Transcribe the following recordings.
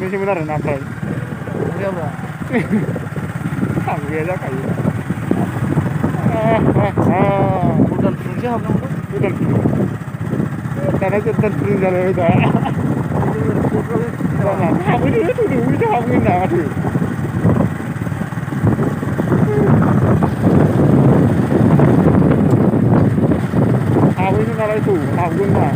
हाबनोसैमोन आरोना ओमफ्राय गैयाब्रा थांनाया जाखायो उदालफुरसो हाबनांगौ उदालफुर दाना उदालफुर जालायबाय दा हाबहैदो थौदो बैसो हाबहैनो ना माथो हाबहैनो नालाय थौ हाबगोन ना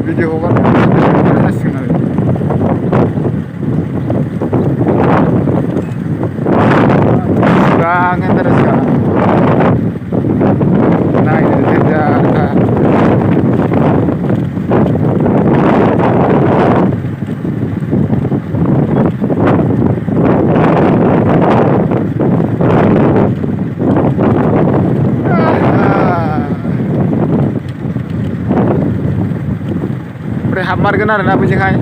भिडिअ हगारनो जासिगोन आरो गोबां इन्टारेस्टखा नायनो देन्जारखा ओमफ्राय हाबमारगोन आरोना बैजोंहाय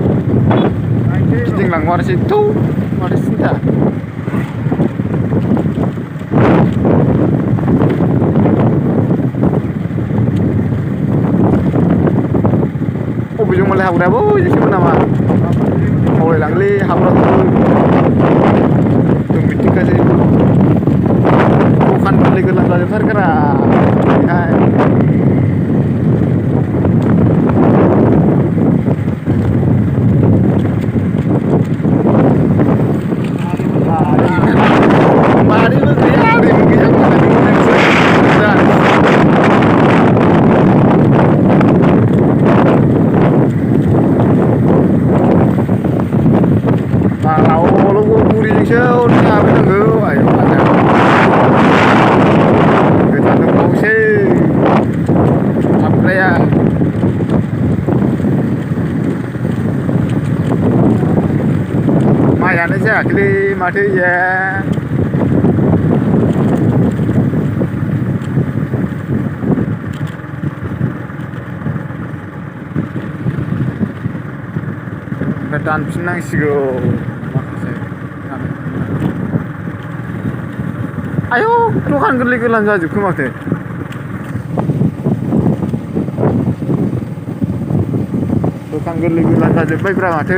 गिदिंलांमारसै थौ माथो सिन्था बबेजों मालाय हाबग्राया बैजोंसोमोन नामा बावलायलांलै हाबग्राखौबो जों मिथिखासै दखान गोरलै गोरलाम जाजोबथारगारा बेहाय मारिबो गैया ओरैबो गैया बुरिजोंसो हाबहैनांगौ आयौ गोजान दंबावोसै हाबग्राया माइयानो जायाखैलै माथो ओमफ्राय दानफिननांसिगौ माखासे आयौ दखान गोरलै गोरलाम जाजोबखो माथो दखान गोरलै गोरलाम जाजोब्बायब्रा माथो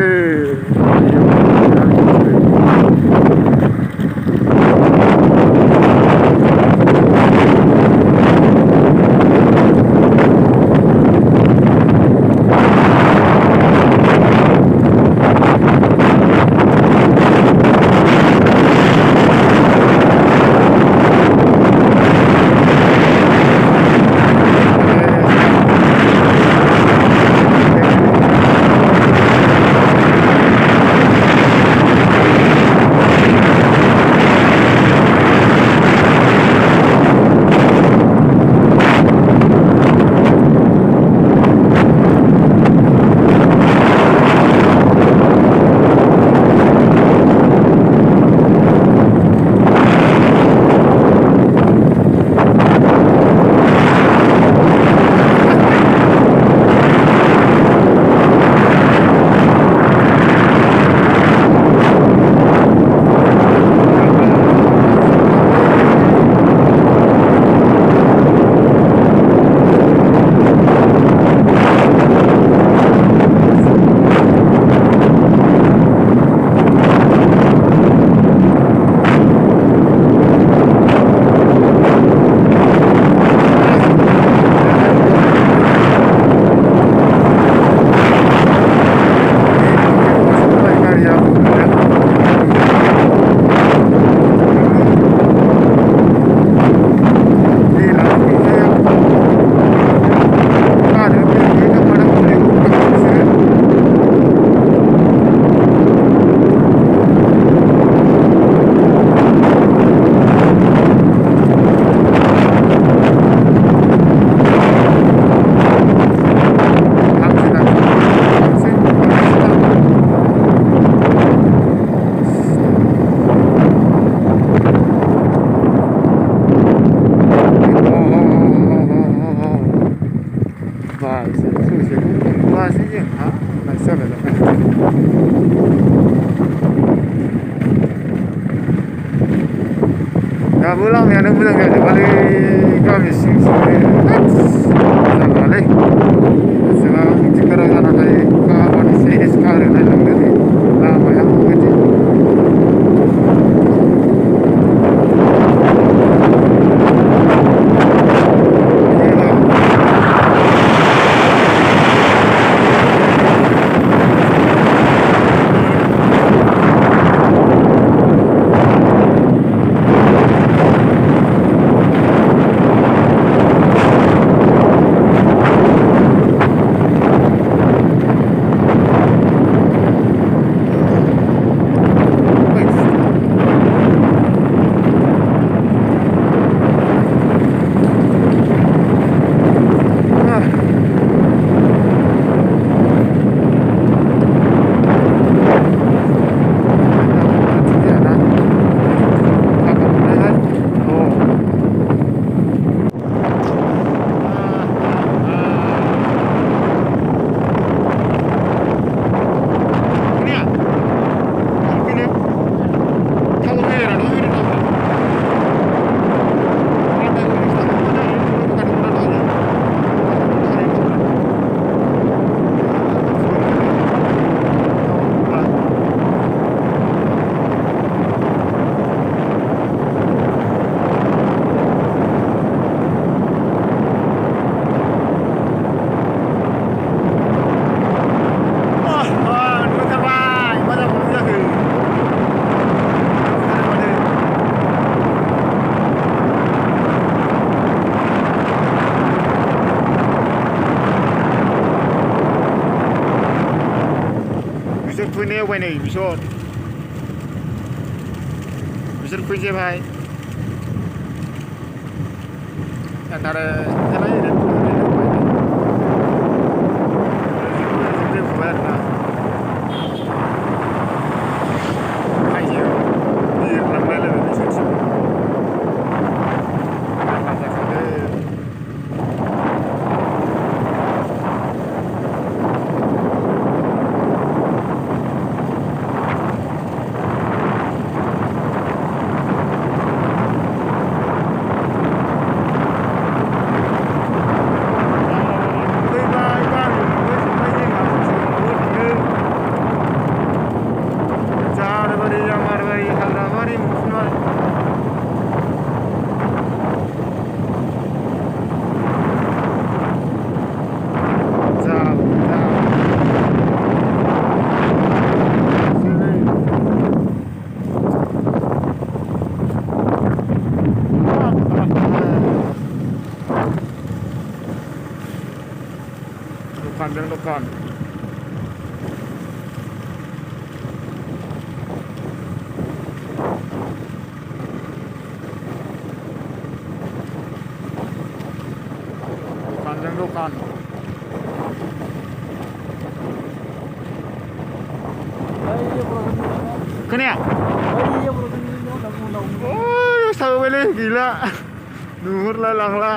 दाबो लामायानो मोजां जाजोबालै गामि सिं जारलालै जोंहा दिगदारा जाना थायो अखा हाबानो सेस गारोना लांदो नै लामाया माबायदि फैनायाव बाय नै बिसोर फैजोबबाय antara jalan ini dan bubar lah ayo di lambai lebih bisa Dukan. Dukan. Kena? Oh, sawi boleh gila. Nuhur lah langla.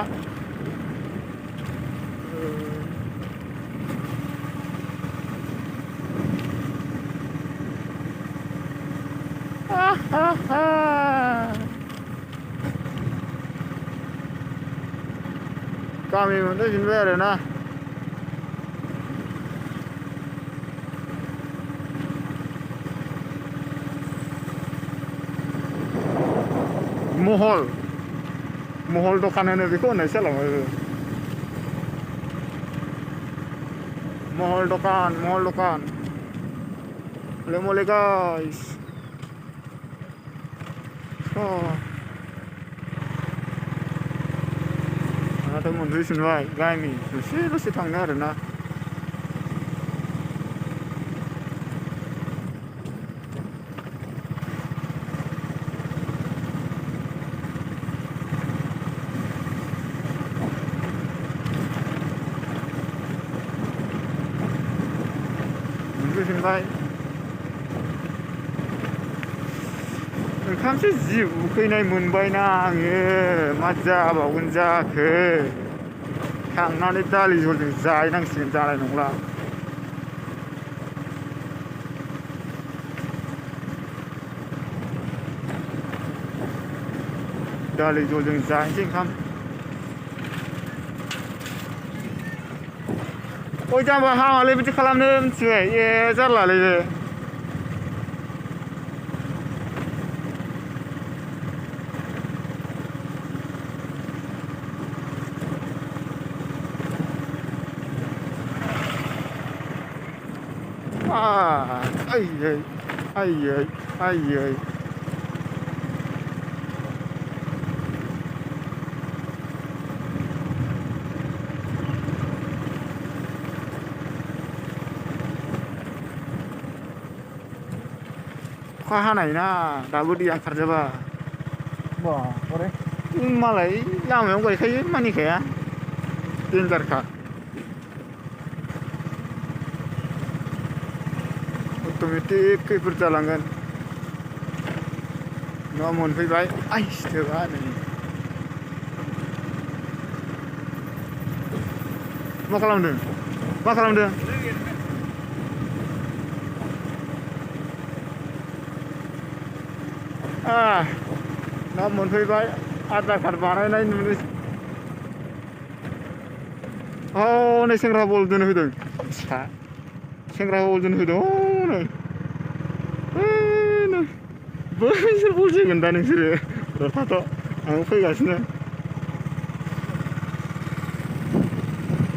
Kami untuk jinwer na. Mohol dokanan itu kok nasi lah. Mohol dokan. Boleh guys. Oh. Ada mundur sunway, gani. Masih tangnya ada na. Mundur sunway. Kamsi jiu fैनाय मोनबाय ना आङो मा जाबावगोन जाखो थांनानै दालि जलजों जाहैनांसिगोन जानाय नंला दालि जलजों जानोसै ओंखाम। गय जामबा हामालै बिदि खालामनो मिथिबाय ए जारलालै बे। आइयै आइयै आइयै अखा हानाय ना दाबो दैया ओंखारजोबा। बारे मालाय लामायाव गायखायो मानिखाया देन्जारखा। अट'मेटिक खैफोद जालांगोन। न' मोनफैबाय आइसोबा नै मा खालामदों मा खालामदों? ना मोनफैबाय आधार कार्ड बानायनाय नुनो। हनै सेंग्रा बल जोनो फैदों सेंग्रा बल जोनो फैदों हनै बैसोर बल जोगोन दा नोंसोरो र' थाथ' आं फैगासिनो।